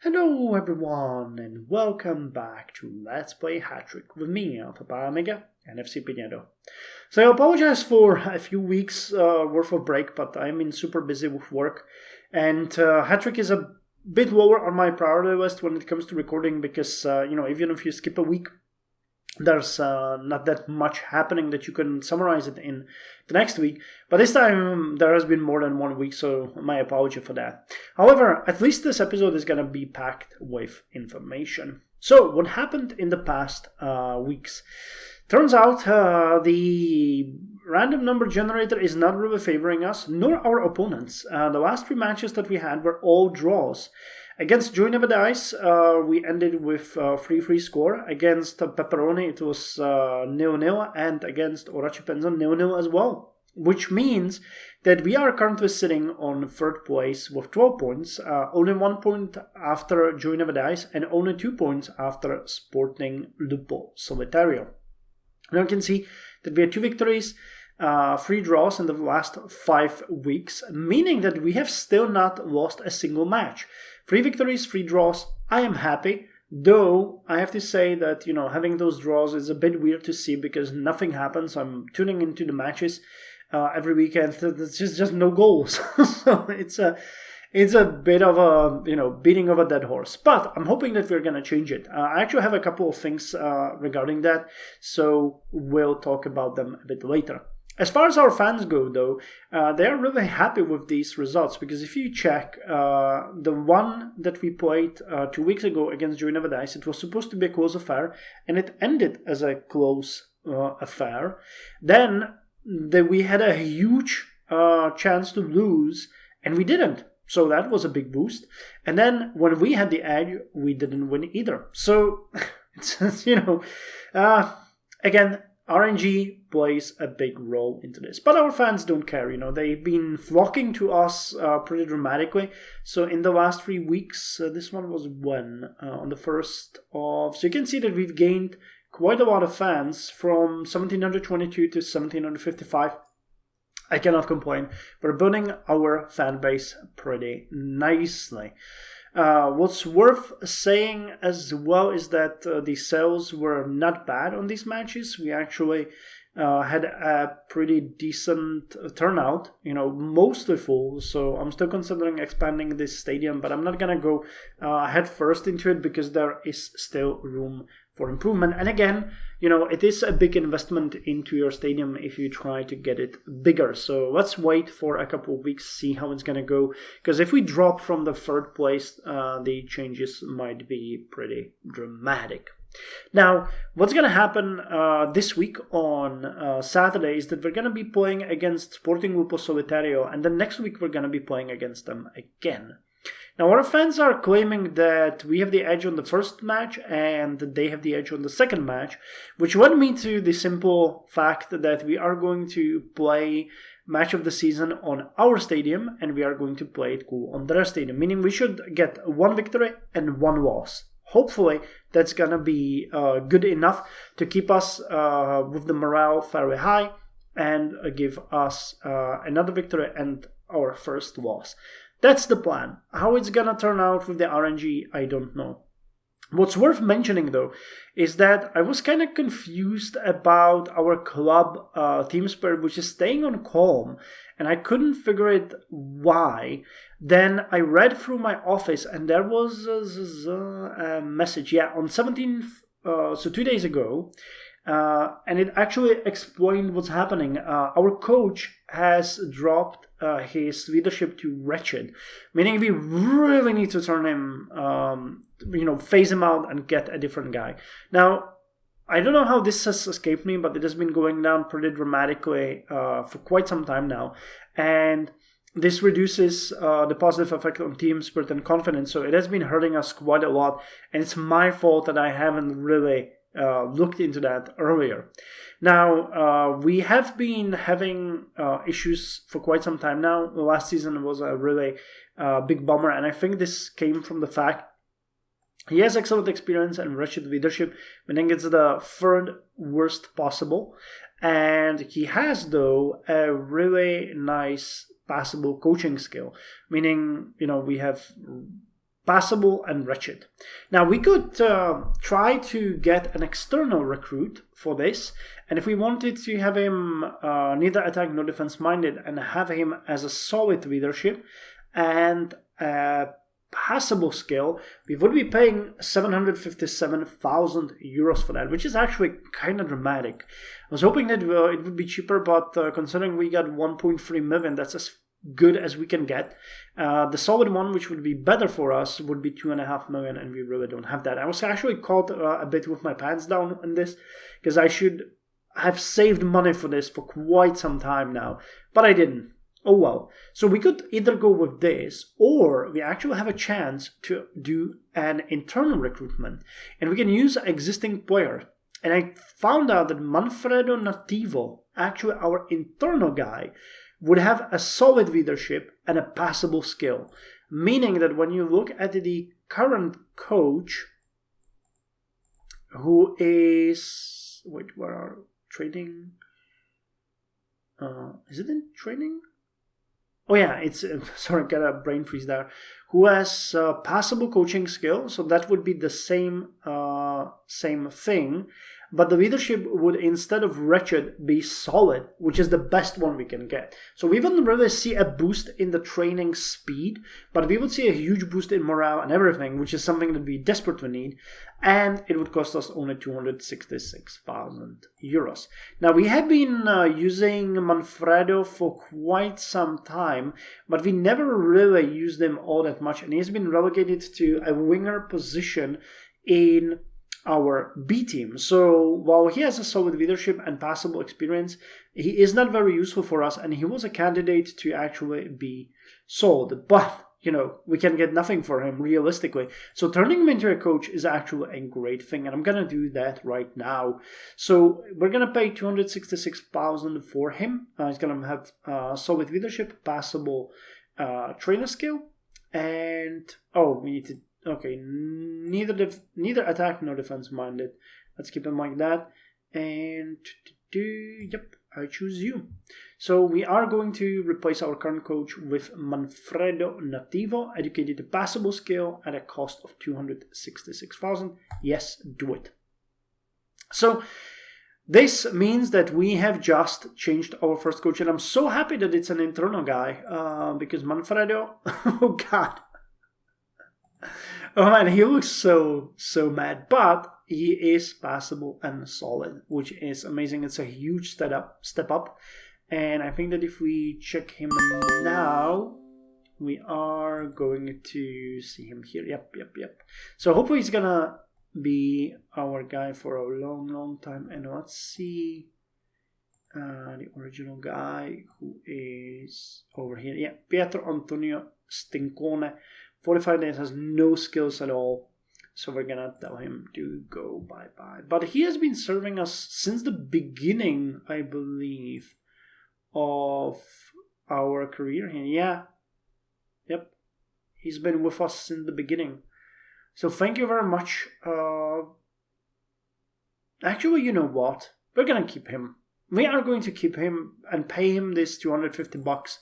Hello everyone and welcome back to Let's Play Hattrick with me, SAPPHIRE and FC Pigneto. So I apologize for a few weeks worth of break, but I'm been super busy with work and Hattrick is a bit lower on my priority list when it comes to recording because, even if you skip a week, there's not that much happening that you can summarize it in the next week. But this time there has been more than 1 week, so my apology for that. However, at least this episode is going to be packed with information. So what happened in the past weeks? Turns out the random number generator is not really favoring us, nor our opponents. The last 3 matches that we had were all draws. Against Joy Never Dies, we ended with 3-3 score. Against Pepperoni, it was 0-0, and against Orachi Penza, 0-0 as well. Which means that we are currently sitting on 3rd place with 12 points, only 1 point after Joy Never Dies, and only 2 points after Sporting Lupo Solitario. Now you can see that we had 2 victories, 3 draws in the last 5 weeks, meaning that we have still not lost a single match. 3 victories, 3 draws. I am happy, though I have to say that, having those draws is a bit weird to see because nothing happens. I'm tuning into the matches every weekend. There's just no goals. So it's a bit of a, beating of a dead horse. But I'm hoping that we're going to change it. I actually have a couple of things regarding that, so we'll talk about them a bit later. As far as our fans go, though, they are really happy with these results because if you check the one that we played 2 weeks ago against Joy Never Dies, it was supposed to be a close affair and it ended as a close affair. Then we had a huge chance to lose and we didn't. So that was a big boost. And then when we had the edge, we didn't win either. So, it's, again, RNG plays a big role into this. But our fans don't care, they've been flocking to us pretty dramatically. So in the last 3 weeks, this one was when? On the 1st of... So you can see that we've gained quite a lot of fans from 1722 to 1755. I cannot complain. We're building our fan base pretty nicely. What's worth saying as well is that the sales were not bad on these matches. We actually had a pretty decent turnout, mostly full. So I'm still considering expanding this stadium, but I'm not going to go head first into it because there is still room for improvement. And again, it is a big investment into your stadium if you try to get it bigger. So let's wait for a couple of weeks, see how it's going to go. Because if we drop from the 3rd place, the changes might be pretty dramatic. Now, what's going to happen this week on Saturday is that we're going to be playing against Sporting Lupo Solitario, and then next week we're going to be playing against them again. Now, our fans are claiming that we have the edge on the first match and they have the edge on the second match, which led me to the simple fact that we are going to play match of the season on our stadium and we are going to play it cool on their stadium, meaning we should get 1 victory and 1 loss. Hopefully, that's going to be good enough to keep us with the morale fairly high and give us another victory and our first loss. That's the plan. How it's gonna turn out with the RNG, I don't know. What's worth mentioning, though, is that I was kind of confused about our club team spirit, which is staying on calm, and I couldn't figure it why. Then I read through my office, and there was a message, on 17th, so 2 days ago, and it actually explained what's happening. Our coach has dropped his leadership to wretched, meaning we really need to turn him, phase him out and get a different guy. Now, I don't know how this has escaped me, but it has been going down pretty dramatically for quite some time now. And this reduces the positive effect on team spirit and confidence, so it has been hurting us quite a lot. And it's my fault that I haven't really looked into that earlier. Now, we have been having issues for quite some time now. The last season was a really big bummer, and I think this came from the fact he has excellent experience and wretched leadership, meaning it's the 3rd worst possible. And he has, though, a really nice passable coaching skill, meaning, we have passable, and wretched. Now we could try to get an external recruit for this, and if we wanted to have him neither attack nor defense minded and have him as a solid leadership and passable skill, we would be paying 757,000 euros for that, which is actually kind of dramatic. I was hoping that it would be cheaper, but considering we got 1.3 million, that's as good as we can get. The solid one, which would be better for us, would be 2.5 million, and we really don't have that. I was actually caught a bit with my pants down on this, because I should have saved money for this for quite some time now, but I didn't. Oh well. So we could either go with this, or we actually have a chance to do an internal recruitment, and we can use existing player. And I found out that Manfredo Nativo, actually our internal guy, would have a solid leadership and a passable skill. Meaning that when you look at the current coach, who is... Wait, where are trading? Is it in training? Oh yeah, it's... sorry, got a brain freeze there. Who has passable coaching skill, so that would be the same thing. But the leadership would, instead of wretched, be solid, which is the best one we can get. So we wouldn't really see a boost in the training speed, but we would see a huge boost in morale and everything, which is something that we desperately need. And it would cost us only 266,000 euros. Now, we have been using Manfredo for quite some time, but we never really used him all that much. And he's been relegated to a winger position in our B team. So while he has a solid leadership and passable experience, he is not very useful for us, and he was a candidate to actually be sold. But, you know, we can get nothing for him realistically. So turning him into a coach is actually a great thing, and I'm going to do that right now. So we're going to pay 266,000 for him. He's going to have solid leadership, passable trainer skill, and we need to... Okay, neither attack nor defense minded. Let's keep him like that. And yep, I choose you. So we are going to replace our current coach with Manfredo Nativo, educated to passable skill at a cost of 266,000. Yes, do it. So this means that we have just changed our first coach, and I'm so happy that it's an internal guy, because Manfredo, oh god. Oh man, he looks so mad, but he is passable and solid, which is amazing. It's a huge step up, and I think that if we check him now, we are going to see him here. Yep. So hopefully he's gonna be our guy for a long time. And let's see the original guy, who is over here. Yeah, Pietro Antonio Stincone. 45 days, has no skills at all. So we're gonna tell him to go bye-bye. But he has been serving us since the beginning, I believe, of our career here. Yeah. Yep. He's been with us since the beginning. So thank you very much. Actually, you know what? We're gonna keep him. We are going to keep him and pay him this 250 bucks.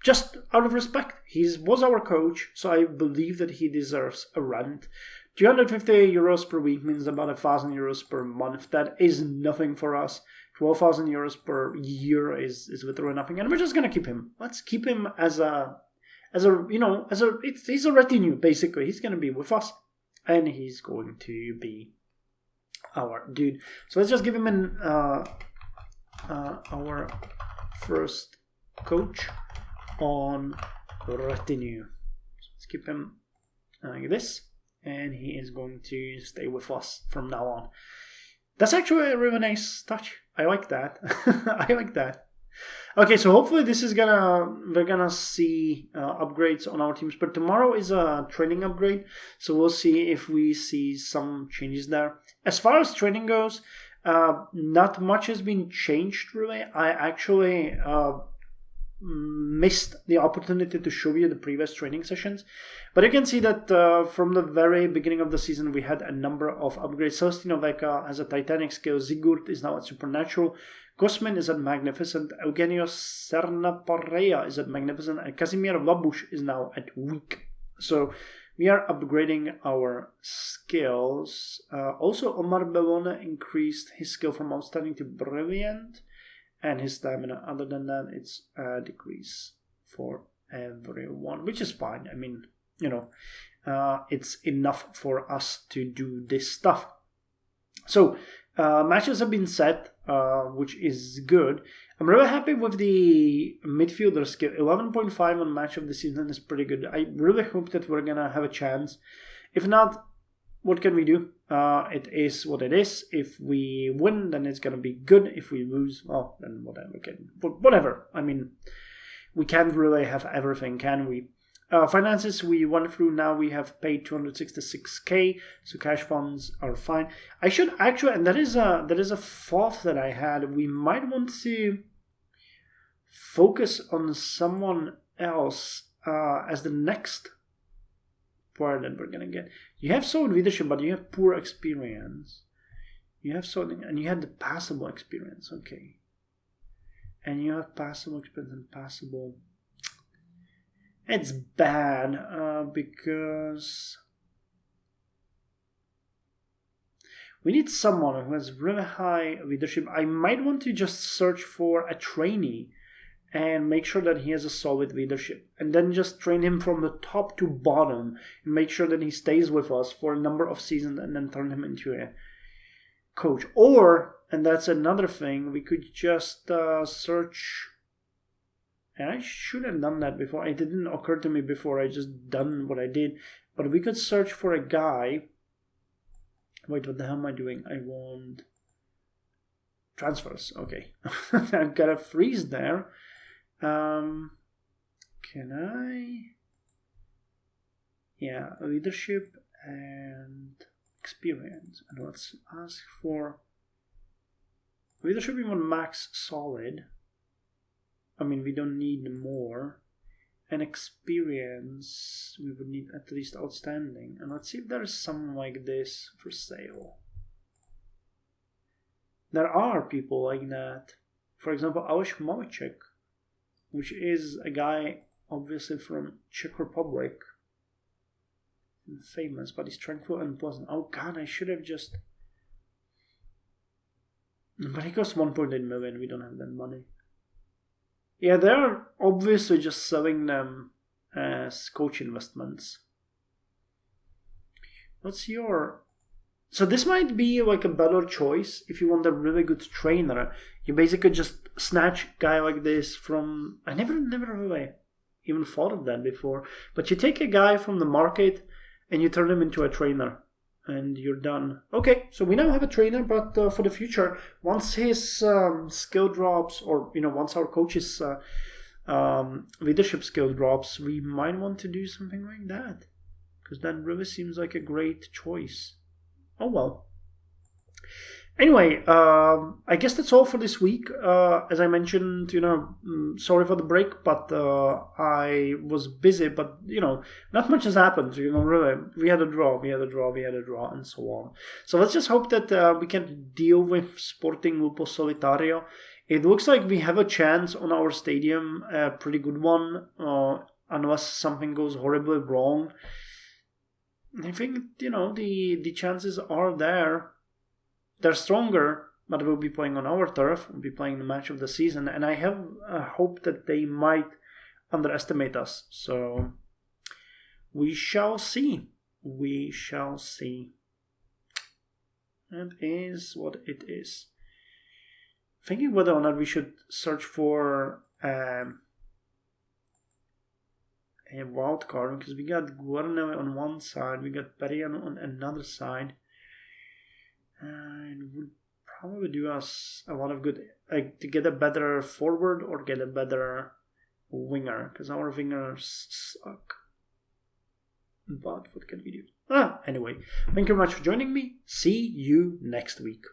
Just out of respect. He was our coach, so I believe that he deserves a rent. 250 euros per week means about 1,000 euros per month. That is nothing for us. 12,000 euros per year is literally nothing, and we're just gonna keep him. Let's keep him he's a retinue basically. He's gonna be with us, and he's going to be our dude. So let's just give him our first coach on retinue. So let's keep him like this, and he is going to stay with us from now on. That's actually a really nice touch. I like that. I like that. Okay, so hopefully we're gonna see upgrades on our teams, but tomorrow is a training upgrade, so we'll see if we see some changes there. As far as training goes, not much has been changed really. I actually missed the opportunity to show you the previous training sessions, but you can see that from the very beginning of the season we had a number of upgrades. Celestino Vega has a titanic skill, Sigurd is now at supernatural, Cosmin is at magnificent, Eugenio Sernapareia is at magnificent, and Casimir Labush is now at weak. So we are upgrading our skills. Also, Omar Belona increased his skill from outstanding to brilliant, and his stamina. Other than that, it's a decrease for everyone, which is fine. I mean, it's enough for us to do this stuff. So matches have been set, which is good. I'm really happy with the midfielder skill. 11.5 on match of the season is pretty good. I really hope that we're gonna have a chance. If not, what can we do? It is what it is. If we win, then it's gonna be good. If we lose, well, then whatever. But whatever. I mean, we can't really have everything, can we? Finances we went through. Now we have paid 266k, so cash funds are fine. I should actually, and that is a thought that I had. We might want to focus on someone else as the next player that we're gonna get. You have solid leadership, but you have poor experience. You have something, and you have the passable experience. Okay, and you have passable experience and passable. It's bad because we need someone who has really high leadership. I might want to just search for a trainee and make sure that he has a solid leadership, and then just train him from the top to bottom and make sure that he stays with us for a number of seasons, and then turn him into a coach. Or, and that's another thing, we could just search. And I should have done that before. It didn't occur to me before. I just done what I did. But we could search for a guy. Wait, what the hell am I doing? I want transfers. Okay. I've got a freeze there. Can I? Yeah, leadership and experience. And let's ask for leadership. We want max solid. I mean, we don't need more. And experience, we would need at least outstanding. And let's see if there is someone like this for sale. There are people like that. For example, Aleš Moviček, which is a guy obviously from Czech Republic. Famous, but he's tranquil and pleasant. Oh god, I should have just... But he costs 1.8 million, we don't have that money. Yeah, they're obviously just selling them as coach investments. What's your... So this might be like a better choice if you want a really good trainer. You basically just snatch a guy like this from... I never really even thought of that before. But you take a guy from the market and you turn him into a trainer. And you're done. Okay, so we now have a trainer, but for the future, once his skill drops, or once our coach's leadership skill drops, we might want to do something like that, because that really seems like a great choice. Oh well. Anyway, I guess that's all for this week. As I mentioned, sorry for the break, but I was busy. But not much has happened. Really, we had a draw, and so on. So let's just hope that we can deal with Sporting Lupo Solitario. It looks like we have a chance on our stadium, a pretty good one, unless something goes horribly wrong. I think the chances are there. They're stronger, but we'll be playing on our turf. We'll be playing the match of the season, and I have a hope that they might underestimate us. So we shall see. We shall see. It is what it is. Thinking whether or not we should search for a wild card, because we got Guarneve on one side, we got Perian on another side. And it would probably do us a lot of good to get a better forward or get a better winger, because our wingers suck. But what can we do? Anyway, thank you very much for joining me. See you next week.